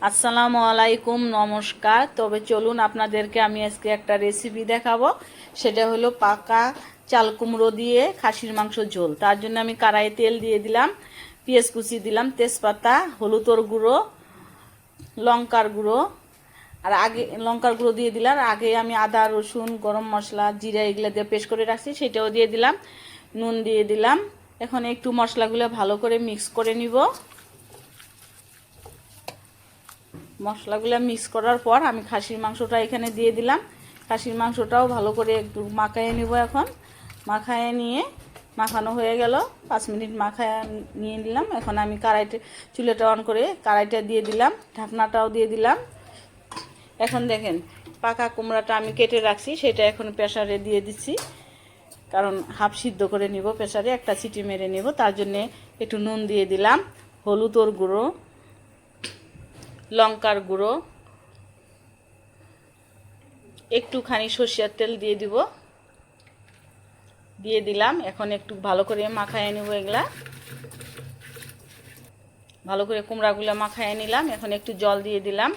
আসসালামু আলাইকুম, নমস্কার। তবে চলুন আপনাদেরকে আমি আজকে একটা রেসিপি দেখাবো। সেটা হলো পাকা চাল কুমড়ো দিয়ে খাসির মাংস ঝোল। তার জন্য আমি কড়াইয়ে তেল দিয়ে দিলাম, পেঁয়াজ কুচি দিলাম, তেজপাতা, হলুদের গুঁড়ো, লঙ্কার গুঁড়ো, আর আগে লঙ্কার গুঁড়ো দিয়ে দিলাম। আগে আমি আদা, রসুন, গরম মশলা, জিরা এগুলো দিয়ে পেস্ট করে রাখছি, সেটাও দিয়ে দিলাম। নুন দিয়ে দিলাম। এখন একটু মশলাগুলো ভালো করে মিক্স করে নিব। মশলাগুলো মিক্স করার পর আমি খাসির মাংসটা এখানে দিয়ে দিলাম। খাসির মাংসটাও ভালো করে একটু মাখায় নিব। এখন মাখায় নিয়ে মাখানো হয়ে গেল, 5 মিনিট মাখায় নিয়ে নিলাম। এখন আমি চুলাটা অন করে কড়াইটা দিয়ে দিলাম, ঢাকনাটাও দিয়ে দিলাম। এখন দেখেন পাকা কুমড়াটা আমি কেটে রাখছি, সেটা এখন প্রেসারে দিয়ে দিচ্ছি, কারণ হাফ সিদ্ধ করে নিব। প্রেসারে একটা সিটি মেরে নেব, তার জন্যে একটু নুন দিয়ে দিলাম, হলুদের গুঁড়ো, লঙ্কার গুঁড়ো, একটুখানি সরষের তেল দিয়ে দিলাম। এখন একটু ভালো করে মাখায় নেব। এগুলা ভালো করে কুমড়াগুলো মাখায় নিলাম। এখন একটু জল দিয়ে দিলাম।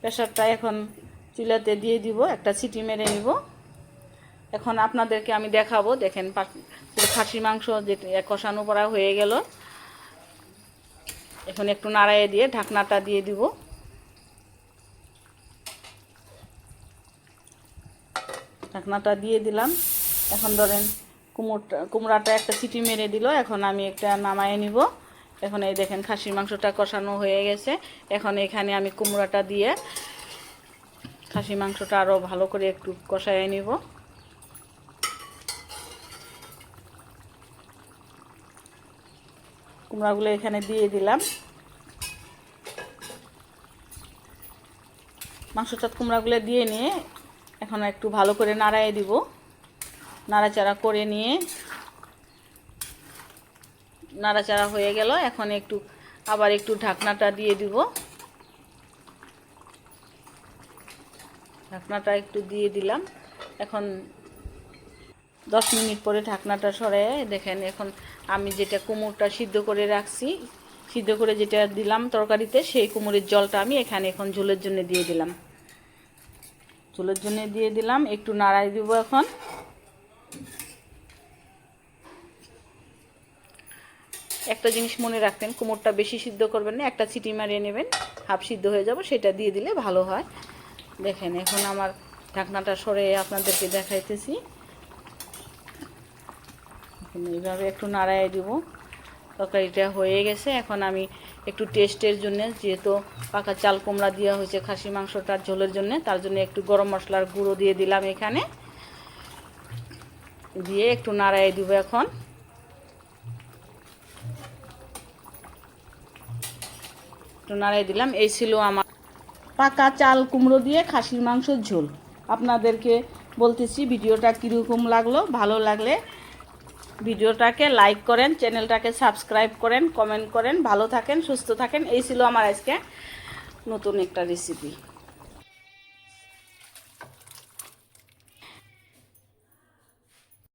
প্রেসারটা এখন চুলাতে দিয়ে দিব, একটা সিটি মেরে নিব। এখন আপনাদেরকে আমি দেখাবো। দেখেন খাসির মাংস যে কষানো করা হয়ে গেল। এখন একটু নাড়াইয়ে দিয়ে ঢাকনাটা দিয়ে দিব। ঢাকনাটা দিয়ে দিলাম। এখন ধরেন কুমড়াটা একটা সিটি মেরে দিল। এখন আমি একটা নামায়ে নিব। এখন এই দেখেন খাসির মাংসটা কষানো হয়ে গেছে। এখন এখানে আমি কুমড়াটা দিয়ে খাসির মাংসটা আরও ভালো করে একটু কষায় নিব। কুমড়াগুলো এখানে দিয়ে দিলাম। মাংসটা কুমড়াগুলো দিয়ে নিয়ে এখন একটু ভালো করে নাড়াইয়ে দিব। নাড়াচাড়া করে নিয়ে নাড়াচাড়া হয়ে গেল। এখন আবার একটু ঢাকনাটা দিয়ে দিব। ঢাকনাটা একটু দিয়ে দিলাম। এখন 10 মিনিট পরে ঢাকনাটা সরাই দেখেন। এখন আমি যেটা কুমড়োটা সিদ্ধ করে রাখছি, সিদ্ধ করে যেটা দিলাম তরকারিতে, সেই কুমড়ের জলটা আমি এখানে এখন ঝোলের জন্য দিয়ে দিলাম। ঝোলের জন্য দিয়ে দিলাম, একটু নাড়াই দিব। এখন একটা জিনিস মনে রাখবেন, কুমড়োটা বেশি সিদ্ধ করবেন না, একটা সিটি মারিয়ে নেবেন, হাফ সিদ্ধ হয়ে যাব, সেটা দিয়ে দিলে ভালো হয়। দেখেন এখন আমার ঢাকনাটা সরে আপনাদেরকে দেখাইতেছি। এইভাবে একটু নাড়াই দিব। তরকারিটা হয়ে গেছে। এখন আমি একটু টেস্টের জন্য, যেহেতু পাকা চাল কুমড়া দেওয়া হয়েছে খাসি মাংসটার ঝোলের জন্য, তার জন্য একটু গরম মশলার গুঁড়ো দিয়ে দিলাম। এখানে দিয়ে একটু নাড়াই দিব। এখন একটু নাড়াই দিলাম। এই ছিল আমার পাকা চাল কুমড়ো দিয়ে খাসির মাংসের ঝোল। আপনাদেরকে বলতেছি ভিডিওটা কীরকম লাগলো। ভালো লাগলে ভিডিওটাকে লাইক করেন, চ্যানেলটাকে সাবস্ক্রাইব করেন, কমেন্ট করেন। ভালো থাকেন, সুস্থ থাকেন। এই ছিল আমার আজকে নতুন একটা রেসিপি।